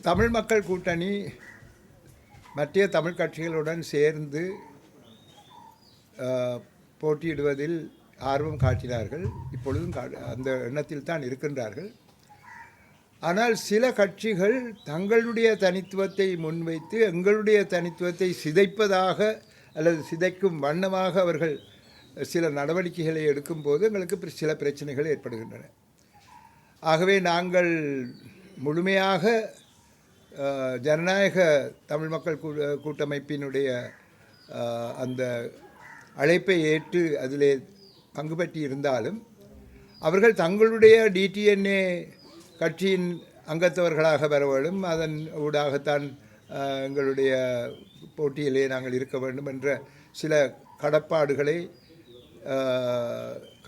தமிழ் மக்கள் கூட்டணி மற்ற தமிழ் கட்சிகளுடன் சேர்ந்து போட்டியிடுவதில் ஆர்வம் காட்டினார்கள். இப்பொழுதும் அந்த எண்ணத்தில் தான் இருக்கின்றார்கள். ஆனால் சில கட்சிகள் தங்களுடைய தனித்துவத்தை முன்வைத்து எங்களுடைய தனித்துவத்தை சிதைப்பதாக அல்லது சிதைக்கும் வண்ணமாக அவர்கள் சில நடவடிக்கைகளை எடுக்கும்போது எங்களுக்கு சில பிரச்சனைகள் ஏற்படுகின்றன. ஆகவே நாங்கள் முழுமையாக ஜனநாயக தமிழ் மக்கள் கூட்டமைப்பினுடைய அந்த அழைப்பை ஏற்று அதிலே பங்கு பற்றி இருந்தாலும் அவர்கள் தங்களுடைய டிடிஎன்ஏ கட்சியின் அங்கத்தவர்களாக வர வேண்டும், அதன் ஊடாகத்தான் எங்களுடைய போட்டியிலே நாங்கள் இருக்க வேண்டும் என்ற சில கடப்பாடுகளை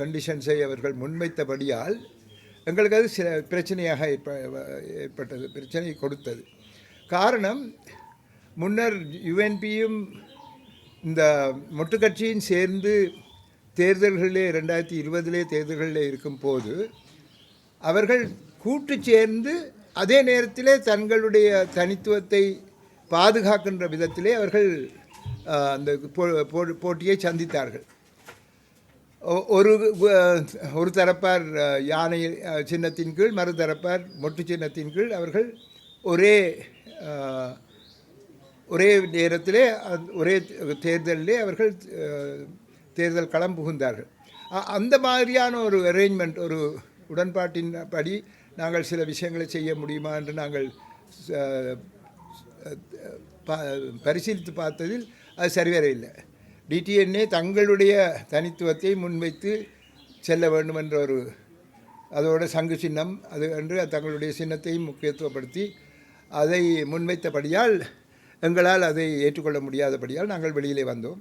கண்டிஷன்ஸை அவர்கள் முன்வைத்தபடியால் எங்களுக்கு அது சில பிரச்சனையாக ஏற்பட்டது, பிரச்சனை கொடுத்தது. காரணம், முன்னர் யுஎன்பியும் இந்த மொட்டு கட்சியும் சேர்ந்து தேர்தல்களிலே 2020 தேர்தல்களில் இருக்கும்போது அவர்கள் கூட்டு சேர்ந்து அதே நேரத்திலே தங்களுடைய தனித்துவத்தை பாதுகாக்கின்ற விதத்திலே அவர்கள் அந்த போட்டியை சந்தித்தார்கள். ஒரு தரப்பார் யானை சின்னத்தின் கீழ், மறுதரப்பார் மொட்டு சின்னத்தின் கீழ் அவர்கள் ஒரே நேரத்திலே ஒரே தேர்தலிலே அவர்கள் தேர்தல் களம் புகுந்தார்கள். அந்த மாதிரியான ஒரு அரேஞ்ச்மெண்ட், ஒரு உடன்பாட்டின் படி நாங்கள் சில விஷயங்களை செய்ய முடியுமா என்று நாங்கள் பரிசீலித்து பார்த்ததில் அது சரிவர இல்லை. டிடிஎன்ஏ தங்களுடைய தனித்துவத்தை முன்வைத்து செல்ல வேண்டும் என்ற ஒரு அதோட சங்கு சின்னம் அது என்று தங்களுடைய சின்னத்தையும் முக்கியத்துவப்படுத்தி அதை முன்வைத்தபடியால் எங்களால் அதை ஏற்றுக்கொள்ள முடியாதபடியால் நாங்கள் வெளியிலே வந்தோம்.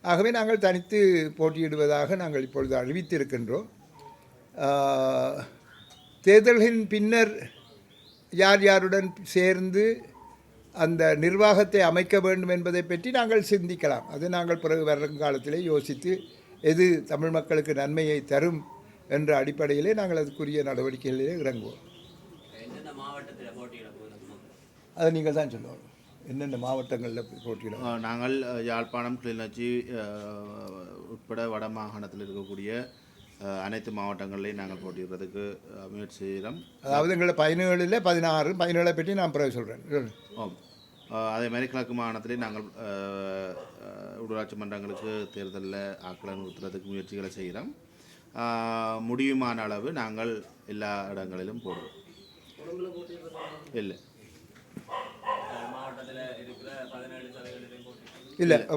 ஆகவே நாங்கள் தனித்து போட்டியிடுவதாக நாங்கள் இப்பொழுது அறிவித்திருக்கின்றோம். தேர்தல்களின் பின்னர் யார் யாருடன் சேர்ந்து அந்த நிர்வாகத்தை அமைக்க வேண்டும் என்பதை பற்றி நாங்கள் சிந்திக்கலாம். அது நாங்கள் பிறகு வருங்காலத்திலே யோசித்து எது தமிழ் மக்களுக்கு நன்மையை தரும் என்ற அடிப்படையிலே நாங்கள் அதுக்குரிய நடவடிக்கைகளிலே இறங்குவோம். அதை நீங்கள் தான் சொல்லுவோம். என்னென்ன மாவட்டங்களில் போட்டியிடும்? நாங்கள் யாழ்ப்பாணம், கிளிநொச்சி உட்பட வட மாகாணத்தில் இருக்கக்கூடிய அனைத்து மாவட்டங்களையும் நாங்கள் போட்டியிடுறதுக்கு முயற்சி செய்கிறோம். அதாவது எங்களை 17 17 பற்றி நான் பிறகு சொல்கிறேன். அதே மாதிரி கிழக்கு மாகாணத்திலே நாங்கள் உள்ளூராட்சி மன்றங்களுக்கு தேர்தலில் ஆக்களை நிறுத்துறதுக்கு முயற்சிகளை செய்கிறோம். முடியுமான அளவு நாங்கள் எல்லா இடங்களிலும் போடுவோம். இல்லை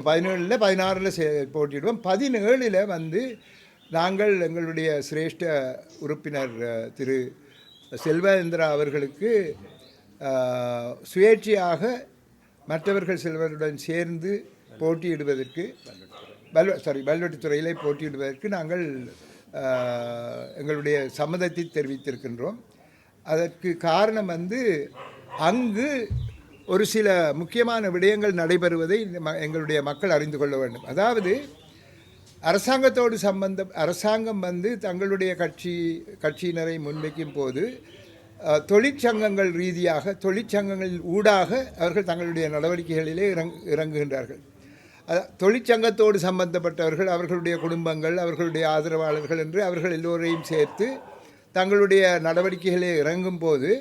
17 16 போட்டியிடுவோம். 17 வந்து நாங்கள் எங்களுடைய சிரேஷ்ட உறுப்பினர் திரு செல்வேந்திரா அவர்களுக்கு சுயேட்சையாக மற்றவர்கள் சிலவருடன் சேர்ந்து போட்டியிடுவதற்கு வல்வெட்டித்துறையிலே போட்டியிடுவதற்கு நாங்கள் எங்களுடைய சம்மதத்தை தெரிவித்திருக்கின்றோம். அதற்கு காரணம் வந்து அங்கு ஒரு சில முக்கியமான விடயங்கள் நடைபெறுவதை எங்களுடைய மக்கள் அறிந்து கொள்ள வேண்டும். அதாவது அரசாங்கம் வந்து தங்களுடைய கட்சியினரை முன்வைக்கும் போது தொழிற்சங்கங்கள் ரீதியாக தொழிற்சங்கங்களின் ஊடாக அவர்கள் தங்களுடைய நடவடிக்கைகளிலே இறங்குகின்றார்கள். தொழிற்சங்கத்தோடு சம்பந்தப்பட்டவர்கள், அவர்களுடைய குடும்பங்கள், அவர்களுடைய ஆதரவாளர்கள் என்று அவர்கள் எல்லோரையும் சேர்த்து தங்களுடைய நடவடிக்கைகளே இறங்கும் போது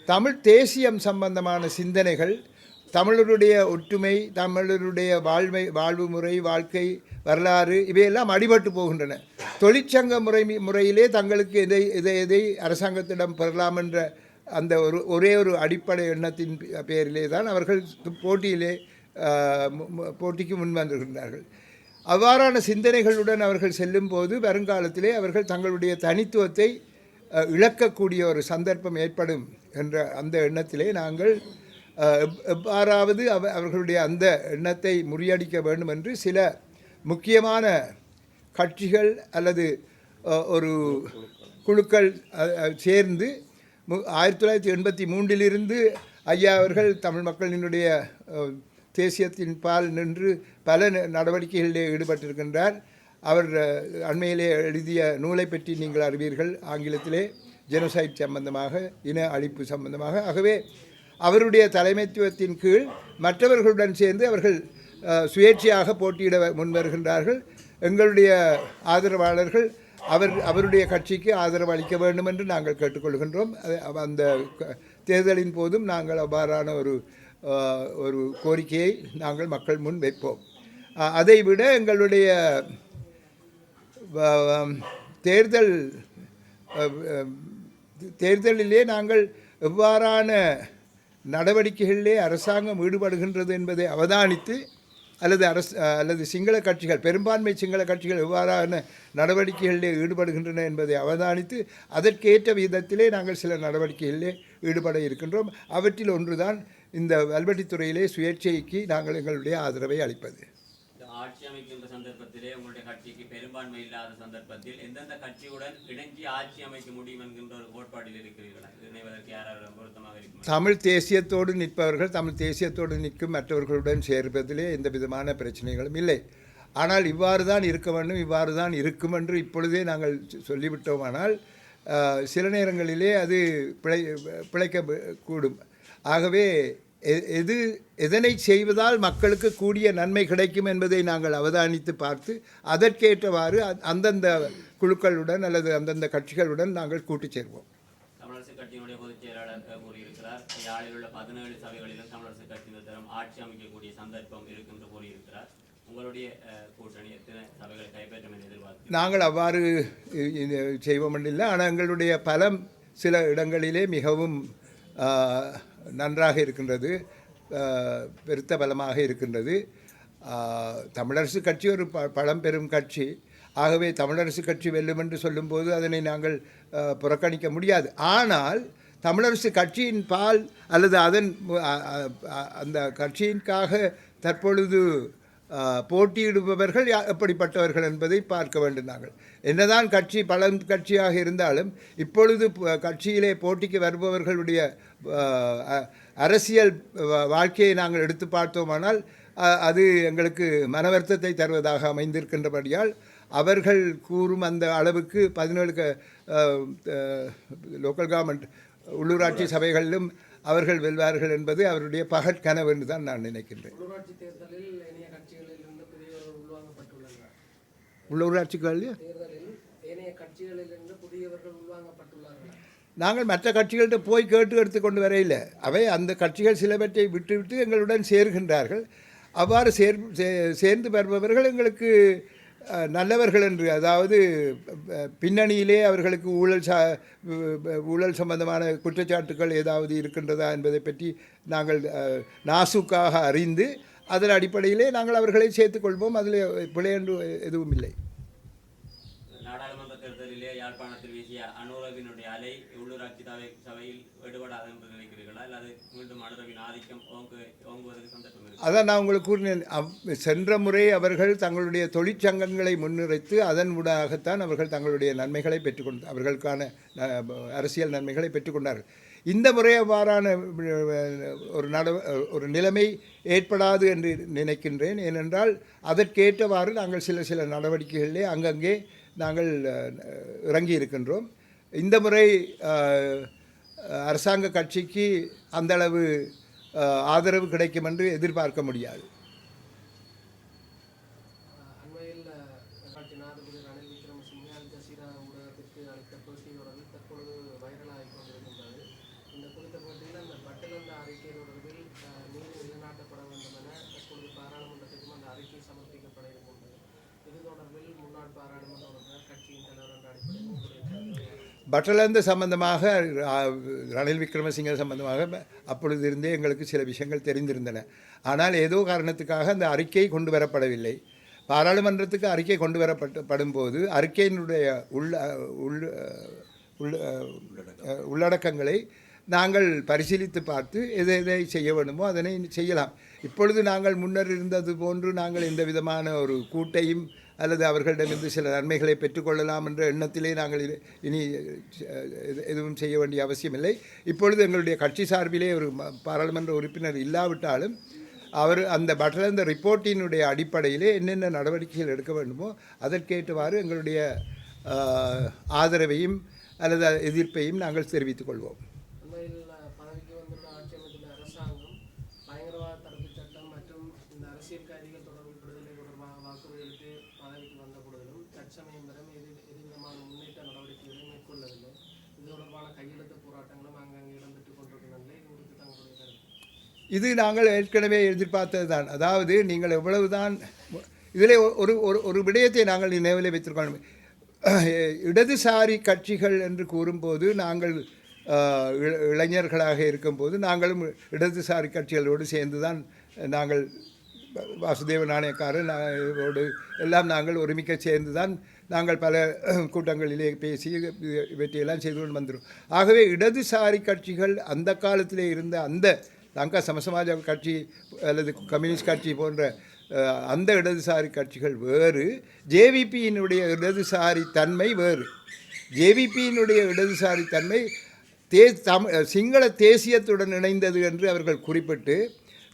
தமிழ் தேசியம் சம்பந்தமான சிந்தனைகள், தமிழருடைய ஒற்றுமை, தமிழருடைய வாழ்வு முறை, வாழ்க்கை வரலாறு இவையெல்லாம் அடிபட்டு போகின்றன. தொழிற்சங்க முறையிலே தங்களுக்கு எதை அரசாங்கத்திடம் பெறலாம் என்ற அந்த ஒரே ஒரு அடிப்படை எண்ணத்தின் பேரிலே தான் அவர்கள் போட்டிக்கு முன் வந்துகின்றார்கள். அவ்வாறான சிந்தனைகளுடன் அவர்கள் செல்லும்போது வருங்காலத்திலே அவர்கள் தங்களுடைய தனித்துவத்தை இழக்கக்கூடிய ஒரு சந்தர்ப்பம் ஏற்படும் என்ற அந்த எண்ணத்திலே நாங்கள் எவ்வாறாவது அவர்களுடைய அந்த எண்ணத்தை முறியடிக்க வேண்டும் என்று சில முக்கியமான கட்சிகள் அல்லது ஒரு குழுக்கள் சேர்ந்து 1983 ஐயா அவர்கள் தமிழ் மக்களினுடைய தேசியத்தின் பால் நின்று பல நடவடிக்கைகளிலே ஈடுபட்டிருக்கின்றார். அவர் அண்மையிலே எழுதிய நூலை பற்றி நீங்கள் அறிவீர்கள், ஆங்கிலத்திலே ஜெனோசைட் சம்பந்தமாக, இன அழிப்பு சம்பந்தமாக. ஆகவே அவருடைய தலைமைத்துவத்தின் கீழ் மற்றவர்களுடன் சேர்ந்து அவர்கள் சுயேட்சையாக போட்டியிட முன்வருகின்றார்கள். எங்களுடைய ஆதரவாளர்கள் அவருடைய கட்சிக்கு ஆதரவு அளிக்க வேண்டும் என்று நாங்கள் கேட்டுக்கொள்கின்றோம். அந்த தேர்தலின் போதும் நாங்கள் அவ்வாறான ஒரு கோரிக்கையை நாங்கள் மக்கள் முன் வைப்போம். அதைவிட எங்களுடைய தேர்தலிலே நாங்கள் எவ்வாறான நடவடிக்கைகளிலே அரசாங்கம் ஈடுபடுகின்றது என்பதை அவதானித்து அல்லது சிங்கள கட்சிகள், பெரும்பான்மை சிங்கள கட்சிகள் எவ்வாறான நடவடிக்கைகளிலே ஈடுபடுகின்றன என்பதை அவதானித்து அதற்கேற்ற விதத்திலே நாங்கள் சில நடவடிக்கைகளிலே ஈடுபட இருக்கின்றோம். அவற்றில் ஒன்றுதான் இந்த வல்வெட்டித்துறையிலே சுயேட்சைக்கு நாங்கள் எங்களுடைய ஆதரவை அளிப்பது. ஆட்சி அமைக்கின்ற சந்தர்ப்பத்திலே உங்களுடைய கட்சிக்கு பெரும்பான்மை இல்லாத சந்தர்ப்பத்தில் எந்தெந்த கட்சியுடன் இணைஞ்சி ஆட்சி அமைக்க முடியும் என்கின்ற ஒரு கோட்பாட்டில் இருக்கிறீர்களா? இணைவதற்கு யாராவது பொருத்தமாக இருக்கும்? தமிழ் தேசியத்தோடு நிற்பவர்கள் தமிழ் தேசியத்தோடு நிற்கும் மற்றவர்களுடன் சேர்வதிலே எந்த விதமான பிரச்சனைகளும் இல்லை. ஆனால் இவ்வாறு தான் இருக்க வேண்டும், இவ்வாறு தான் இருக்கும் என்று இப்பொழுதே நாங்கள் சொல்லிவிட்டோமானால் சில நேரங்களிலே அது பிழைக்கக்கூடும். ஆகவே எதனை செய்வதால் மக்களுக்கு கூடிய நன்மை கிடைக்கும் என்பதை நாங்கள் அவதானித்து பார்த்து அதற்கேற்றவாறு அந்தந்த குழுக்களுடன் அல்லது அந்தந்த கட்சிகளுடன் நாங்கள் கூட்டு சேர்வோம். தமிழரசு கட்சியினுடைய பொதுச் செயலாளர் கூறியிருக்கிறார், யாழில் உள்ள 17 சபைகளிலும் தமிழரசு கட்சியின் தரம் ஆட்சி அமைக்கக்கூடிய சந்தர்ப்பம் இருக்கு கூறியிருக்கிறார். உங்களுடைய கூட்டணி எத்தனை சபைகளை கைப்பற்றும் என்று எதிர்பார்த்து? நாங்கள் அவ்வாறு செய்வோம் இல்லை. ஆனால் எங்களுடைய பலம் சில இடங்களிலே மிகவும் நன்றாக இருக்கின்றது, பெருத்த பலமாக இருக்கின்றது. தமிழரசு கட்சி ஒரு பழம்பெரும் கட்சி. ஆகவே தமிழரசு கட்சி வெல்லும் என்று சொல்லும்போது அதனை நாங்கள் புறக்கணிக்க முடியாது. ஆனால் தமிழரசு கட்சியின் பால் அல்லது அந்த கட்சியின்காக தற்பொழுது போட்டியிடுபவர்கள் எப்படிப்பட்டவர்கள் என்பதை பார்க்க வேண்டும். நாங்கள் என்னதான் கட்சி பலம் கட்சியாக இருந்தாலும் இப்பொழுது கட்சியிலே போட்டிக்கு வருபவர்களுடைய அரசியல் வாழ்க்கையை நாங்கள் எடுத்து பார்த்தோமானால் அது எங்களுக்கு மனவருத்தத்தை தருவதாக அமைந்திருக்கின்றபடியால் அவர்கள் கூறும் அந்த அளவுக்கு 17 லோக்கல் கவர்மெண்ட் உள்ளூராட்சி சபைகளிலும் அவர்கள் வெல்வார்கள் என்பது அவருடைய பகற்கனவு என்று தான் நான் நினைக்கின்றேன். உள்ளூராட்சிகளில் நாங்கள் மற்ற கட்சிகள்கிட்ட போய் கேட்டு எடுத்துக்கொண்டு வரையில்லை. அவை அந்த கட்சிகள் சிலவற்றை விட்டுவிட்டு எங்களுடன் சேர்கின்றார்கள். அவ்வாறு சேர்ந்து வருபவர்கள் எங்களுக்கு நல்லவர்கள் என்று, அதாவது பின்னணியிலே அவர்களுக்கு ஊழல் சம்பந்தமான குற்றச்சாட்டுகள் ஏதாவது இருக்கின்றதா என்பதை பற்றி நாங்கள் நாசுக்காக அறிந்து அதன் அடிப்படையிலே நாங்கள் அவர்களை சேர்த்துக்கொள்வோம். அதில் பிழையென்று எதுவும் இல்லை. நாடாளுமன்ற தேர்தலிலே யாழ்ப்பாணத்தில் வீசிய அனுரவினுடைய அலை உள்ளூராட்சி சபையில் ஈடுபடாது என்று நினைக்கிறீர்களா? அல்லது மீண்டும் அனுரவின் ஆதிக்கம் ஓங்குவதற்கு சந்தர்ப்பம் இருக்கு? அதான் நான் உங்களுக்கு கூறினேன். சென்ற முறை அவர்கள் தங்களுடைய தொழிற்சங்கங்களை முன்னிறுத்தி அதன் ஊடாகத்தான் அவர்கள் தங்களுடைய நன்மைகளை பெற்றுக்கொண்டு அவர்களுக்கான அரசியல் நன்மைகளை பெற்றுக்கொண்டார்கள். இந்த முறை அவ்வாறான ஒரு நிலைமை ஏற்படாது என்று நினைக்கின்றேன். ஏனென்றால் அதற்கேற்றவாறு நாங்கள் சில நடவடிக்கைகளிலே அங்கங்கே நாங்கள் இறங்கி இருக்கின்றோம். இந்த முறை அரசாங்க கட்சிக்கு அந்தளவு ஆதரவு கிடைக்கும் என்று எதிர்பார்க்க முடியாது. பட்டலந்த சம்பந்தமாக ரணில் விக்ரமசிங்க சம்பந்தமாக அப்பொழுது இருந்தே எங்களுக்கு சில விஷயங்கள் தெரிந்திருந்தன. ஆனால் ஏதோ காரணத்துக்காக அந்த அறிக்கை கொண்டு வரப்படவில்லை. பாராளுமன்றத்துக்கு அறிக்கை கொண்டு வரப்படும் போது அறிக்கையினுடைய உள்ளடக்கங்களை நாங்கள் பரிசீலித்து பார்த்து எதை செய்ய வேண்டுமோ அதனை செய்யலாம். இப்பொழுது நாங்கள் முன்னர் இருந்தது போன்று நாங்கள் எந்த விதமான ஒரு கூட்டையும் அல்லது அவர்களிடமிருந்து சில நன்மைகளை பெற்றுக்கொள்ளலாம் என்ற எண்ணத்திலே நாங்கள் இனி எதுவும் செய்ய வேண்டிய அவசியமில்லை. இப்பொழுது எங்களுடைய கட்சி சார்பிலே ஒரு பாராளுமன்ற உறுப்பினர் இல்லாவிட்டாலும் அவர் அந்த பட்டலந்த ரிப்போர்ட்டினுடைய அடிப்படையிலே என்னென்ன நடவடிக்கைகள் எடுக்க வேண்டுமோ அதற்கேற்றவாறு எங்களுடைய ஆதரவையும் அல்லது எதிர்ப்பையும் நாங்கள் தெரிவித்துக் கொள்வோம். அரசியல் கைதிகள் விடுதலை தொடர்பாக வாக்குறுதிகளுக்கு பதவிக்கு வந்த பொழுதிலும் தற்சமயம் வரை எதுவிதமான முன்னேற்ற நடவடிக்கைகளை மேற்கொள்ளவில்லை. இது தொடர்பான கையெழுத்து போராட்டங்களும் அங்கங்கே இடம்பெற்றுக் கொண்டிருக்கின்றன. இது குறித்து தங்களுடைய கருத்து? இது நாங்கள் ஏற்கனவே எதிர்பார்த்தது தான். அதாவது நீங்கள் எவ்வளவுதான் இதில் ஒரு ஒரு விடயத்தை நாங்கள் நினைவில் வைத்திருக்கோம். இடதுசாரி கட்சிகள் என்று கூறும்போது நாங்கள் இளைஞர்களாக இருக்கும்போது நாங்களும் இடதுசாரி கட்சிகளோடு சேர்ந்து தான் நாங்கள் வாசுதேவ நாணயக்காரரோடு எல்லாம் நாங்கள் ஒருமிக்க சேர்ந்து தான் நாங்கள் பல கூட்டங்களிலே பேசி இவற்றையெல்லாம் செய்து கொண்டு வந்துடும். ஆகவே இடதுசாரி கட்சிகள் அந்த காலத்திலே இருந்த அந்த லங்கா சமசமாஜ கட்சி அல்லது கம்யூனிஸ்ட் கட்சி போன்ற அந்த இடதுசாரி கட்சிகள் வேறு, ஜேவிபியினுடைய இடதுசாரி தன்மை வேறு. ஜேவிபியினுடைய இடதுசாரி தன்மை சிங்கள தேசியத்துடன் இணைந்தது என்று அவர்கள் குறிப்பிட்டு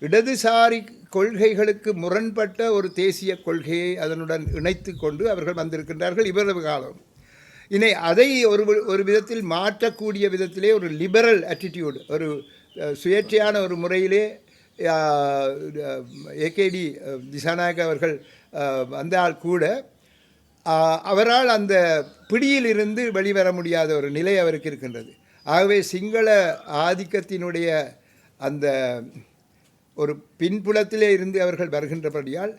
இடதுசாரி கொள்கைகளுக்கு முரண்பட்ட ஒரு தேசிய கொள்கையை அதனுடன் இணைத்து கொண்டு அவர்கள் வந்திருக்கின்றார்கள் இவ்வளவு காலம். இனி அதை ஒரு விதத்தில் மாற்றக்கூடிய விதத்திலே ஒரு லிபரல் ஆட்டிடியூடு, ஒரு சுயேட்சையான ஒரு முறையிலே ஏகேடி திசாநாயக்க அவர்கள் வந்தால் கூட அவரால் அந்த பிடியிலிருந்து வெளிவர முடியாத ஒரு நிலை அவருக்கு இருக்கின்றது. ஆகவே சிங்கள ஆதிக்கத்தினுடைய அந்த ஒரு பின்புலத்திலே இருந்து அவர்கள் வருகின்றபடியால்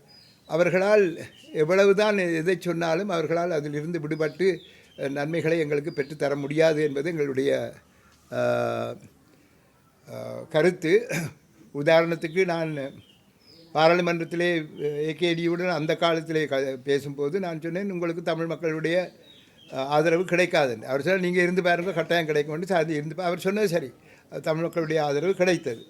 அவர்களால் எவ்வளவுதான் எதை சொன்னாலும் அவர்களால் அதிலிருந்து விடுபட்டு நன்மைகளை எங்களுக்கு பெற்றுத்தர முடியாது என்பது எங்களுடைய கருத்து. உதாரணத்துக்கு நான் பாராளுமன்றத்திலே ஏகேடியுடன் அந்த காலத்திலே பேசும்போது நான் சொன்னேன், உங்களுக்கு தமிழ் மக்களுடைய ஆதரவு கிடைக்காது. அவர் சொன்னால் நீங்கள் இருந்து பாருங்கள், கட்டாயம் கிடைக்கும். அது இருந்து அவர் சொன்னது சரி, தமிழ் மக்களுடைய ஆதரவு கிடைத்தது.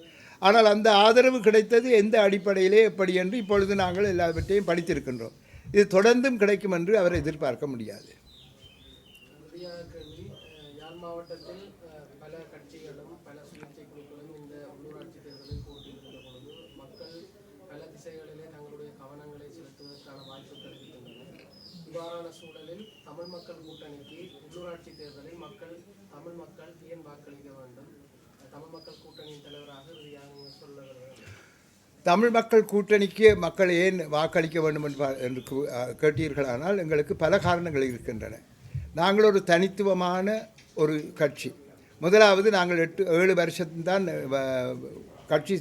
ஆனால் அந்த ஆதரவு கிடைத்தது எந்த அடிப்படையிலே எப்படி என்று இப்பொழுது நாங்கள் எல்லாவற்றையும் படித்திருக்கின்றோம். இது தொடர்ந்தும் கிடைக்கும் என்று அவர் எதிர்பார்க்க முடியாது. யாழ் மாவட்டத்தில் பல கட்சிகளும் பல சுயேட்சை குழுக்களும் இந்த உள்ளூராட்சி தேர்தலில் போட்டியிடுகின்ற பொழுது மக்கள் பல திசைகளிலே தங்களுடைய கவனங்களை செலுத்துவதற்கான வாய்ப்புகள் இருக்கின்றன. இவ்வாறான சூழலில் தமிழ் மக்கள் கூட்டணிக்கு உள்ளூராட்சி தேர்தலில் தமிழ் மக்கள் ஏன் வாக்களிக்க வேண்டும்? தமிழ் மக்கள் கூட்டணியின் தலைவராக நீங்கள் சொல்ல வேண்டும். தமிழ் மக்கள் கூட்டணிக்கு மக்கள் ஏன் வாக்களிக்க வேண்டும் என்று கேட்டீர்களானால் எங்களுக்கு பல காரணங்கள் இருக்கின்றன. நாங்கள் ஒரு தனித்துவமான ஒரு கட்சி. முதலாவது நாங்கள் 7 வருஷம்தான் கட்சி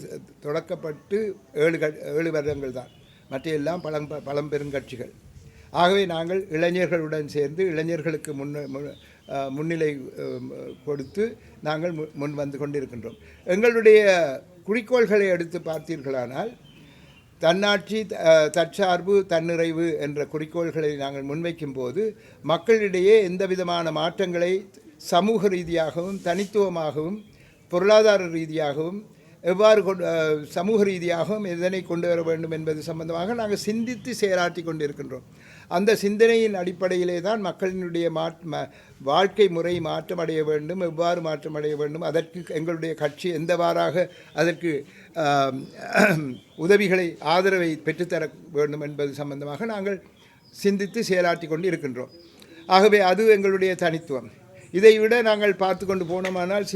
தொடக்கப்பட்டு 7 வருடங்கள் தான், மற்ற எல்லாம் பழம்பெருங்கட்சிகள். ஆகவே நாங்கள் இளைஞர்களுடன் சேர்ந்து இளைஞர்களுக்கு முன்னிலை கொடுத்து நாங்கள் முன் வந்து கொண்டிருக்கின்றோம். எங்களுடைய குறிக்கோள்களை எடுத்து பார்த்தீர்களானால் தன்னாட்சி, தற்சார்பு, தன்னிறைவு என்ற குறிக்கோள்களை நாங்கள் முன்வைக்கும் போது மக்களிடையே எந்த விதமான மாற்றங்களை சமூக ரீதியாகவும் தனித்துவமாகவும் பொருளாதார ரீதியாகவும் எவ்வாறு சமூக ரீதியாகவும் எதனை கொண்டு வர வேண்டும் என்பது சம்பந்தமாக நாங்கள் சிந்தித்து செயலாற்றி கொண்டிருக்கின்றோம். அந்த சிந்தனையின் அடிப்படையிலே தான் மக்களினுடைய வாழ்க்கை முறை மாற்றமடைய வேண்டும், எவ்வாறு மாற்றமடைய வேண்டும், அதற்கு எங்களுடைய கட்சி எந்தவாறாக அதற்கு உதவிகளை ஆதரவை பெற்றுத்தர வேண்டும் என்பது சம்பந்தமாக நாங்கள் சிந்தித்து செயலாற்றி கொண்டு இருக்கின்றோம். ஆகவே அது எங்களுடைய தனித்துவம். இதை விட நாங்கள் பார்த்து கொண்டு போனோமானால்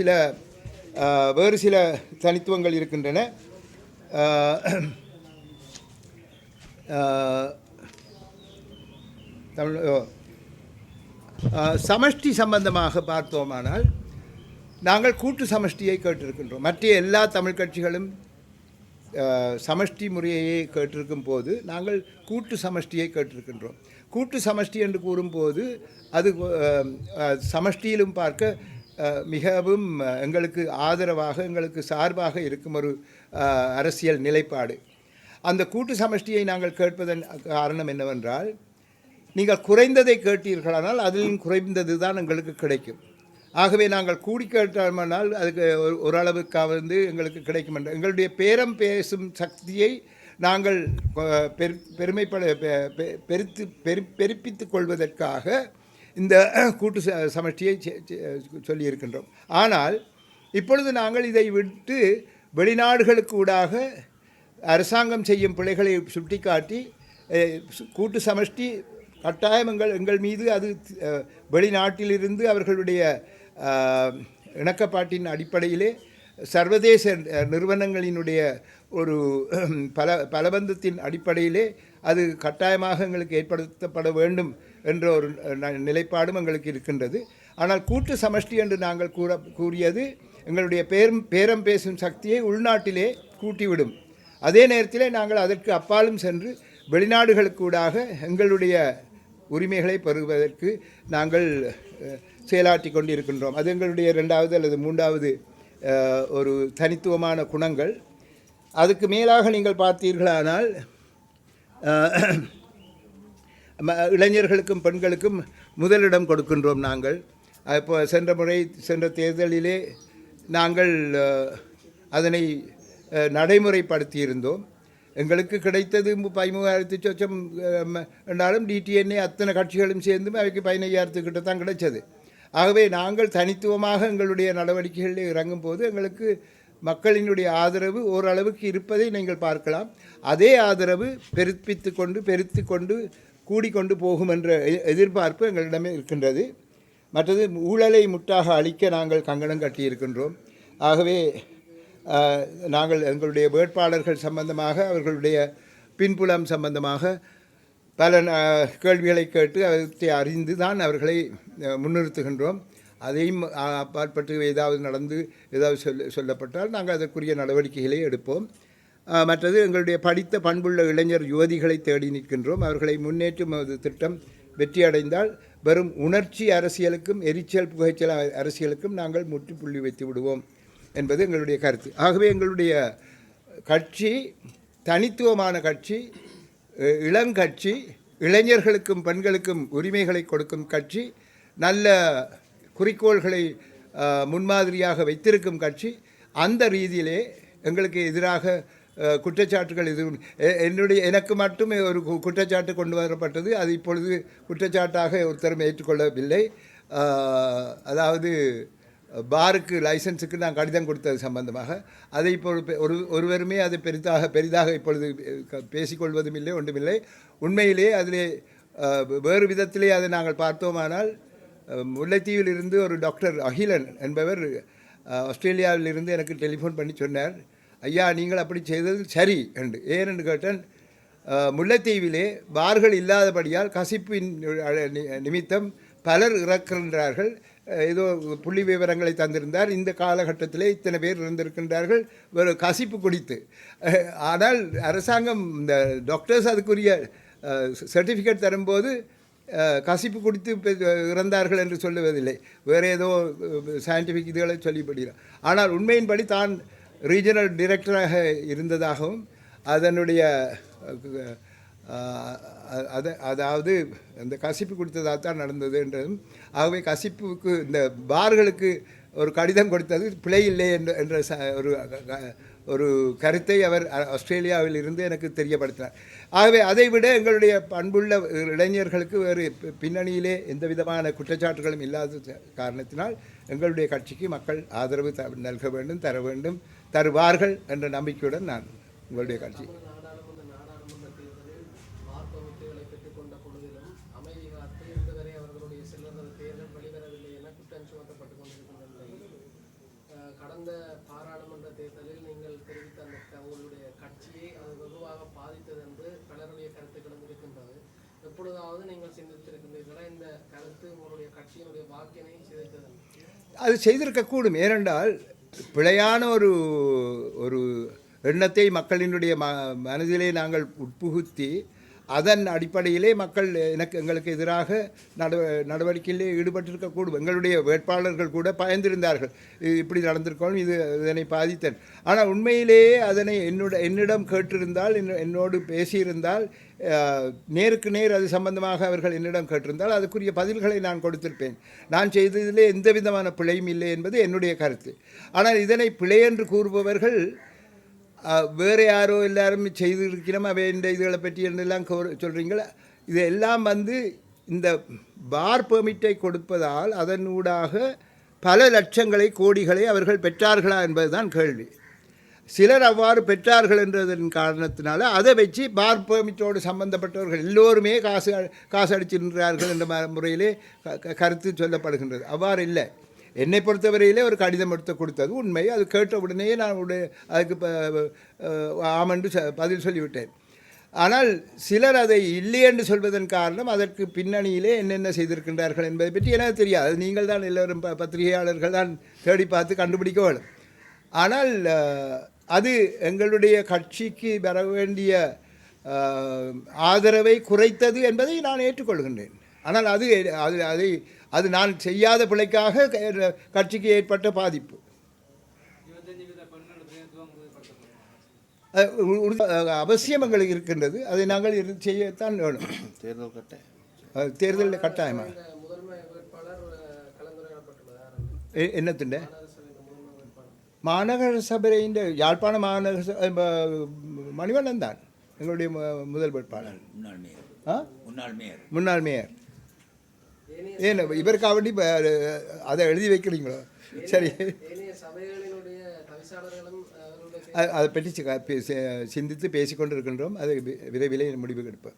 வேறு சில தனித்துவங்கள் இருக்கின்றன. சமஷ்டி சம்பந்தமாக பார்த்தோமானால் நாங்கள் கூட்டு சமஷ்டியை கேட்டிருக்கின்றோம். மற்ற எல்லா தமிழ் கட்சிகளும் சமஷ்டி முறையையே கேட்டிருக்கும் போது நாங்கள் கூட்டு சமஷ்டியை கேட்டிருக்கின்றோம். கூட்டு சமஷ்டி என்று கூறும்போது அது சமஷ்டியிலும் பார்க்க மிகவும் எங்களுக்கு ஆதரவாக எங்களுக்கு சார்பாக இருக்கும் ஒரு அரசியல் நிலைப்பாடு. அந்த கூட்டு சமஷ்டியை நாங்கள் கேட்பதன் காரணம் என்னவென்றால், நீங்கள் குறைந்ததை கேட்டீர்களானால் அதிலும் குறைந்தது தான் எங்களுக்கு கிடைக்கும். ஆகவே நாங்கள் கூடி கேட்டோம்னால் அதுக்கு ஓரளவுக்காக எங்களுக்கு கிடைக்கும் என்ற எங்களுடைய பேரம் பேசும் சக்தியை நாங்கள் பெருப்பித்து கொள்வதற்காக இந்த கூட்டு சமஷ்டியை சொல்லியிருக்கின்றோம். ஆனால் இப்பொழுது நாங்கள் இதை விட்டு வெளிநாடுகளுக்கு ஊடாக அரசாங்கம் செய்யும் பிழைகளை சுட்டிக்காட்டி கூட்டு சமஷ்டி கட்டாயம் எங்கள் மீது அது வெளிநாட்டிலிருந்து அவர்களுடைய இணக்கப்பாட்டின் அடிப்படையிலே சர்வதேச நிறுவனங்களினுடைய ஒரு பலபந்தத்தின் அடிப்படையிலே அது கட்டாயமாக எங்களுக்கு ஏற்படுத்தப்பட வேண்டும் என்ற ஒரு நிலைப்பாடும் எங்களுக்கு இருக்கின்றது. ஆனால் கூட்டு சமஷ்டி என்று நாங்கள் கூறியது எங்களுடைய பேரம் பேசும் சக்தியை உள்நாட்டிலே கூட்டிவிடும். அதே நேரத்திலே நாங்கள் அதற்கு அப்பாலும் சென்று வெளிநாடுகளுக்கூடாக எங்களுடைய உரிமைகளை பெறுவதற்கு நாங்கள் செயலாற்றி கொண்டிருக்கின்றோம். அது எங்களுடைய 2வது அல்லது 3வது ஒரு தனித்துவமான குணங்கள். அதுக்கு மேலாக நீங்கள் பார்த்தீர்களானால் இளைஞர்களுக்கும் பெண்களுக்கும் முதலிடம் கொடுக்கின்றோம். நாங்கள் இப்போ சென்ற தேர்தலிலே நாங்கள் அதனை நடைமுறைப்படுத்தியிருந்தோம். எங்களுக்கு கிடைத்தது 13,000 சொச்சம் என்றாலும் டிடிஎன்ஏ அத்தனை கட்சிகளும் சேர்ந்து அவைக்கு 15,000 கிட்ட தான் கிடைச்சது. ஆகவே நாங்கள் தனித்துவமாக எங்களுடைய நடவடிக்கைகளில் இறங்கும் போது எங்களுக்கு மக்களினுடைய ஆதரவு ஓரளவுக்கு இருப்பதை நீங்கள் பார்க்கலாம். அதே ஆதரவு பெருத்து கொண்டு கூடிக்கொண்டு போகும் என்ற எதிர்பார்ப்பு எங்களிடமே இருக்கின்றது. மற்றது ஊழலை முற்றாக அழிக்க நாங்கள் கங்கணம் கட்டியிருக்கின்றோம். ஆகவே நாங்கள் எங்களுடைய வேட்பாளர்கள் சம்பந்தமாக அவர்களுடைய பின்புலம் சம்பந்தமாக பல கேள்விகளை கேட்டு அதை அறிந்து தான் அவர்களை முன்னிறுத்துகின்றோம். அதையும் அப்பாற்பட்டு ஏதாவது சொல்லப்பட்டால் நாங்கள் அதற்குரிய நடவடிக்கைகளை எடுப்போம். மற்றது எங்களுடைய படித்த பண்புள்ள இளைஞர் யுவதிகளை தேடி நிற்கின்றோம். அவர்களை முன்னேற்றும் திட்டம் வெற்றியடைந்தால் வெறும் உணர்ச்சி அரசியலுக்கும் எரிச்சல் புகைச்சல் அரசியலுக்கும் நாங்கள் முற்றுப்புள்ளி வைத்து விடுவோம் என்பது எங்களுடைய கருத்து. ஆகவே எங்களுடைய கட்சி தனித்துவமான கட்சி, இளங்கட்சி, இளைஞர்களுக்கும் பெண்களுக்கும் உரிமைகளை கொடுக்கும் கட்சி, நல்ல குறிக்கோள்களை முன்மாதிரியாக வைத்திருக்கும் கட்சி. அந்த ரீதியிலே எங்களுக்கு எதிராக குற்றச்சாட்டுகள் எதுவும் எனக்கு மட்டுமே ஒரு குற்றச்சாட்டு கொண்டு வரப்பட்டது. அது இப்பொழுது குற்றச்சாட்டாக ஒருத்தரும் ஏற்றுக்கொள்ளவில்லை. அதாவது பாருக்கு லைசன்ஸுக்கு நான் கடிதம் கொடுத்தது சம்பந்தமாக அதை இப்பொழுது ஒருவருமே அதை பெரிதாக இப்பொழுது பேசிக்கொள்வதும் இல்லை, ஒன்றுமில்லை. உண்மையிலே அதிலே வேறு விதத்திலே அதை நாங்கள் பார்த்தோமானால் முல்லைத்தீவில் இருந்து ஒரு டாக்டர் அகிலன் என்பவர் ஆஸ்திரேலியாவில் இருந்து எனக்கு டெலிஃபோன் பண்ணி சொன்னார், ஐயா நீங்கள் அப்படி செய்தது சரி என்று. ஏனென்று கேட்டேன், முல்லைத்தீவிலே பார்கள் இல்லாதபடியால் கசிப்பின் நிமித்தம் பலர் இறக்கின்றார்கள். ஏதோ புள்ளி விவரங்களை தந்திருந்தார். இந்த காலகட்டத்திலே இத்தனை பேர் இருந்திருக்கின்றார்கள் ஒரு கசிப்பு குடித்து. ஆனால் அரசாங்கம் இந்த டாக்டர்ஸ் அதுக்குரிய சர்டிஃபிகேட் தரும்போது கசிப்பு குடித்து இறந்தார்கள் என்று சொல்லுவதில்லை, வேறு ஏதோ சயின்டிஃபிக் இதுகளை சொல்லிப்படுகிறார். ஆனால் உண்மையின்படி தான் ரீஜனல் டைரக்டராக இருந்ததாகவும் அதனுடைய அதாவது அந்த கசிப்பு கொடுத்ததாக தான் நடந்தது என்றதும், ஆகவே கசிப்புக்கு இந்த பார்களுக்கு ஒரு கடிதம் கொடுத்தது பிழை இல்லை என்ற ஒரு கருத்தை அவர் ஆஸ்திரேலியாவில் இருந்து எனக்கு தெரியப்படுத்தினார். ஆகவே அதைவிட எங்களுடைய பண்புள்ள இளைஞர்களுக்கு வேறு பின்னணியிலே எந்த விதமான குற்றச்சாட்டுகளும் இல்லாத காரணத்தினால் எங்களுடைய கட்சிக்கு மக்கள் ஆதரவு நல்க வேண்டும், தர வேண்டும், தருவார்கள் என்ற நம்பிக்கையுடன் நான் உங்களுடைய கட்சி கடந்த பாராளுமன்ற தேர்தலில் நீங்கள் தெரிவித்த அந்த உங்களுடைய கட்சியை அது வெகுவாக பாதித்தது என்று பலருடைய கருத்துக்களும் இருக்கின்றது. எப்பொழுதாவது நீங்கள் சிந்தித்திருக்கின்றீர்களா இந்த கருத்து உங்களுடைய கட்சியினுடைய வாக்கினை சிதைத்தது? அது செய்திருக்கக்கூடும். ஏனென்றால் பிழையான ஒரு எண்ணத்தை மக்களினுடைய மனதிலே நாங்கள் உட்புகுத்தி அதன் அடிப்படையிலே மக்கள் எங்களுக்கு எதிராக நடவடிக்கையிலே ஈடுபட்டிருக்கக்கூடும். எங்களுடைய வேட்பாளர்கள் கூட பயந்திருந்தார்கள், இப்படி நடந்திருக்கணும், இதனை பாதித்தன். ஆனால் உண்மையிலேயே அதனை என்னிடம் கேட்டிருந்தால், என்னோடு பேசியிருந்தால், நேருக்கு நேர் அது சம்பந்தமாக அவர்கள் என்னிடம் கேட்டிருந்தால் அதுக்குரிய பதில்களை நான் கொடுத்திருப்பேன். நான் செய்ததிலே எந்த விதமான பிழையும் இல்லை என்பது என்னுடைய கருத்து. ஆனால் இதனை பிழை என்று கூறுபவர்கள் வேறு யாரோ எல்லாரும் செய்திருக்கிறோம் அவை இந்த இதுகளை பற்றி என்னெல்லாம் சொல்கிறீங்களா, இதெல்லாம் இந்த பார் பெர்மிட்டை கொடுப்பதால் அதனூடாக பல லட்சங்களை கோடிகளை அவர்கள் பெற்றார்களா என்பதுதான் கேள்வி. சிலர் அவ்வாறு பெற்றார்கள் என்றதன் காரணத்தினால அதை வச்சு பார் பெர்மிட்டோடு சம்பந்தப்பட்டவர்கள் எல்லோருமே காசு அடிச்சிருக்கிறார்கள் என்ற முறையிலே கருத்து சொல்லப்படுகின்றது. அவ்வாறு இல்லை. என்னை பொறுத்தவரையிலே ஒரு கடிதம் எடுத்து கொடுத்தது உண்மை. அது கேட்ட உடனேயே நான் அதுக்கு ஆமென்று பதில் சொல்லிவிட்டேன். ஆனால் சிலர் அதை இல்லை என்று சொல்வதன் காரணம் அதற்கு பின்னணியிலே என்னென்ன செய்திருக்கின்றார்கள் என்பதை பற்றி எனக்கு தெரியாது. நீங்கள் தான் எல்லோரும் பத்திரிகையாளர்கள் தான் தேடி பார்த்து கண்டுபிடிக்க வேண்டும். ஆனால் அது எங்களுடைய கட்சிக்கு வர வேண்டிய ஆதரவை குறைத்தது என்பதை நான் ஏற்றுக்கொள்கின்றேன். ஆனால் அது அது அதை அது நான் செய்யாத பிழைக்காக கட்சிக்கு ஏற்பட்ட பாதிப்பு. அவசியம் எங்களுக்கு இருக்கின்றது. அதை நாங்கள் செய்யத்தான் வேணும். தேர்தல் கட்டாயம், தேர்தலில் கட்டாயமா இந்த முதன்மை வேட்பாளர் கலந்துரையாடப்பட்டுள்ளதா? என்னத்துண்ட மாநகர சபையின் யாழ்ப்பாண மாநகர மணிவண்ணன் தான் எங்களுடைய முதல் வேட்பாளர். முன்னாள் மேயர். ஏன் இவருக்காக வேண்டி அதை எழுதி வைக்கிறீங்களோ? சரி, அதை பற்றி சிந்தித்து பேசிக்கொண்டு இருக்கின்றோம். அதை விரைவிலே முடிவு எடுப்போம்.